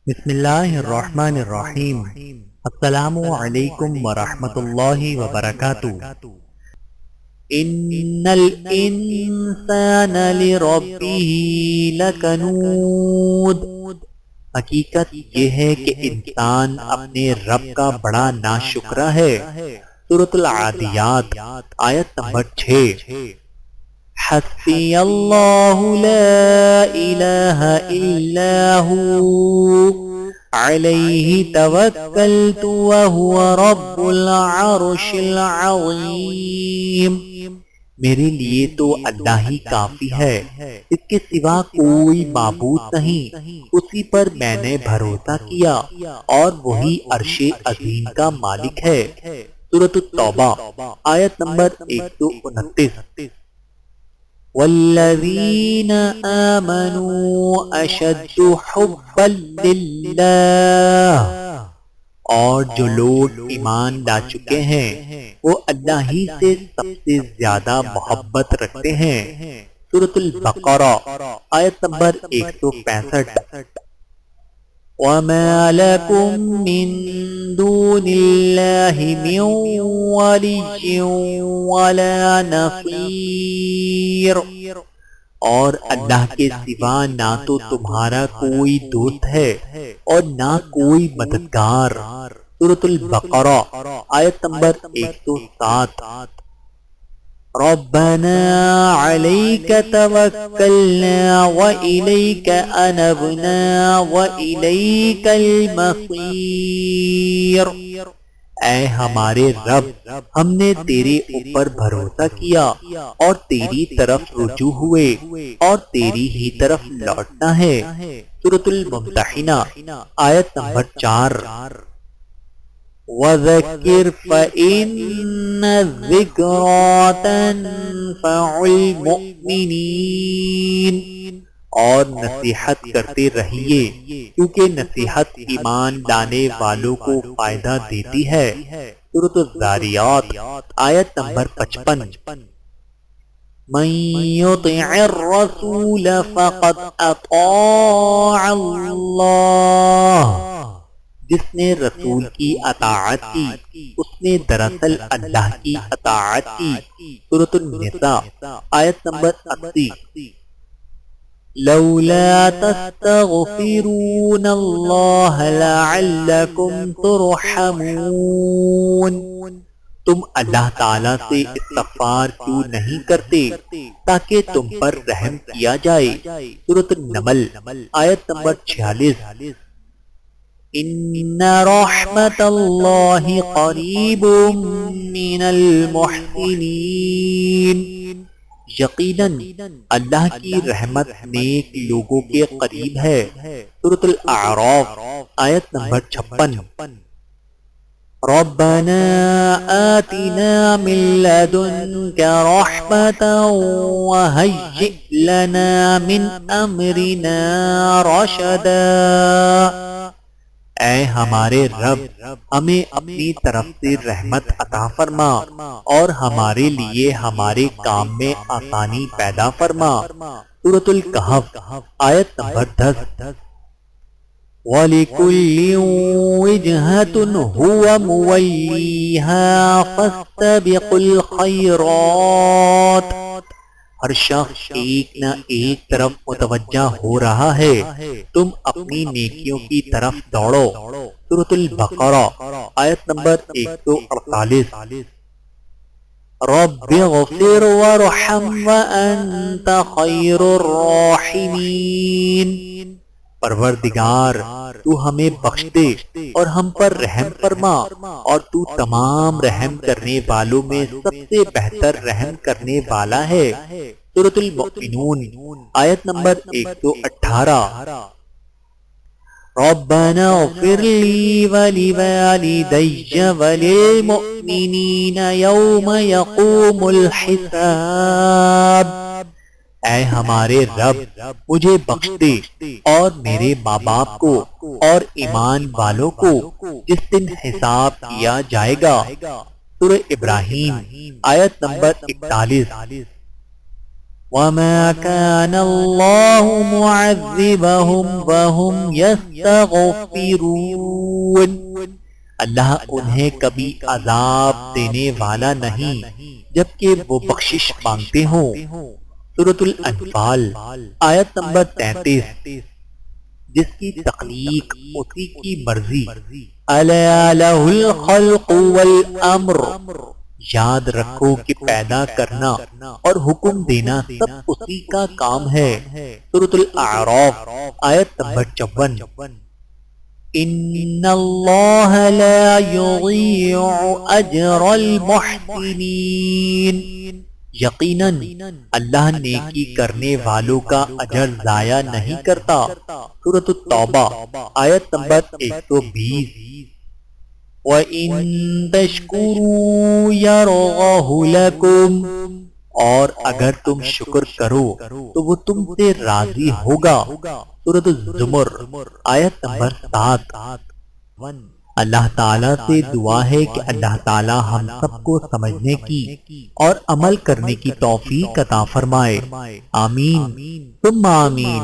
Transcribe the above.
بسم اللہ الرحمن الرحیم۔ السلام علیکم ورحمۃ اللہ وبرکاتہ۔ ان الانسان لربہ لکنود، حقیقت یہ ہے کہ انسان اپنے رب کا بڑا ناشکرا ہے۔ سورۃ العادیات آیت نمبر 6۔ حسبی اللہ لا الہ الا ہو علیہ توکلت وہو رب العرش العظیم۔ میرے لیے تو اللہ ہی کافی ہے، اس کے سوا کوئی معبود نہیں، اسی پر میں نے بھروسہ کیا اور وہی عرش عظیم کا مالک ہے۔ سورۃ التوبہ آیت نمبر 129۔ والذین آمنوا اشد حبا للہ، اور جو لوگ ایمان لا چکے ہیں وہ اللہ ہی سے سب سے زیادہ محبت رکھتے ہیں۔ سورۃ البقرہ آیت نمبر 165۔ وَمَا لَكُم مِّن دُونِ اللَّهِ مِن وَلِيٍّ وَلَا نَصِيرٍ، اور اللہ کے سوا نہ تو تمہارا کوئی دوست ہے اور نہ کوئی مددگار۔ سورۃ البقرہ آیت نمبر 107۔ ربنا علیک توکلنا وإلیک انبنا وإلیک المصیر، اے ہمارے رب ہم نے تیرے اوپر بھروسہ کیا اور تیری طرف رجوع ہوئے اور تیری ہی طرف لوٹنا ہے۔ سورۃ الممتحنہ آیت نمبر 4۔ وَذَكِّرْ فَإِنَّ الذِّكْرَىٰ تَنفَعُ الْمُؤْمِنِينَ، اور نصیحت کرتے رہیے کیونکہ نصیحت ایمان لانے والوں کو فائدہ دیتی ہے۔ سورۃ الذاریات آیت نمبر 55۔ من يطع الرسول فقد اطاع اللہ، جس نے رسول کی اطاعت کی اس نے دراصل اللہ کی اطاعت کی۔ سورۃ النساء آیت نمبر 80۔ لولا تستغفرون اللہ لعلکم ترحمون، تم اللہ تعالیٰ سے استغفار کیوں نہیں کرتے تاکہ تم پر رحم کیا جائے۔ سورۃ النمل آیت نمبر 46۔ ان رحمت اللہ قریب من المحسنین، یقیناً اللہ کی رحمت نیک لوگوں کے قریب ہے۔ سورۃ الاعراف آیت نمبر 56۔ ربنا آتنا من لدنك رحمة وهيئ لنا من امرنا رشدا، اے ہمارے رب ہمیں اپنی طرف سے رحمت عطا فرما اور ہمارے لیے ہمارے کام میں آسانی پیدا فرما۔ سورۃ الکہف آیت نمبر 10۔ وَلِكُلٍّ وِجْهَةٌ هُوَ مُوَلِّيهَا فَاسْتَبِقُوا الْخَيْرَاتِ، ہر شخص ایک نہ ایک طرف متوجہ ہو رہا ہے، تم اپنی نیکیوں کی طرف دوڑو۔ سورۃ البقرہ آیت نمبر 148۔ رب اغفر وارحم وانت خیر الراحمین، پروردگار تو ہمیں بخش دے اور ہم پر رحم فرما، اور تو تمام رحم کرنے والوں میں سب سے بہتر رحم کرنے والا ہے۔ سورۃ المؤمنون آیت نمبر 118۔ ربنا اغفر لی ولوالدی وللمؤمنین یوم یقوم الحساب، اے ہمارے رب مجھے بخش دے اور میرے ماں باپ کو اور ایمان والوں کو جس دن حساب کیا جائے گا۔ سورہ ابراہیم آیت نمبر 41۔ وما كان الله معذبهم وهم يستغفرون اللہ انہیں کبھی عذاب دینے والا نہیں جبکہ وہ بخشش مانگتے ہوں۔ سورۃ الانفال آیت نمبر 33۔ جس کی تخلیق اسی کی مرضی، الا لہ الخلق والامر، یاد رکھو کہ پیدا کرنا اور حکم دینا سب اسی کا کام ہے۔ سورۃ الاعراف آیت نمبر 54۔ ان اللہ لا یضیع اجر المحسنین، یقیناً اللہ نیکی کرنے والوں کا اجر ضائع نہیں کرتا۔ سورۃ التوبہ آیت نمبر 120۔ وَإِن تَشْكُرُوا يَرْضَهُ لَكُمْ، اور اگر تم شکر کرو تو وہ تم سے راضی ہوگا۔ سورۃ الزمر آیت نمبر 7۔ اللہ تعالیٰ سے دعا ہے کہ اللہ تعالیٰ ہم سب کو سمجھنے کی اور عمل کرنے کی توفیق عطا فرمائے۔ آمین ثم آمین۔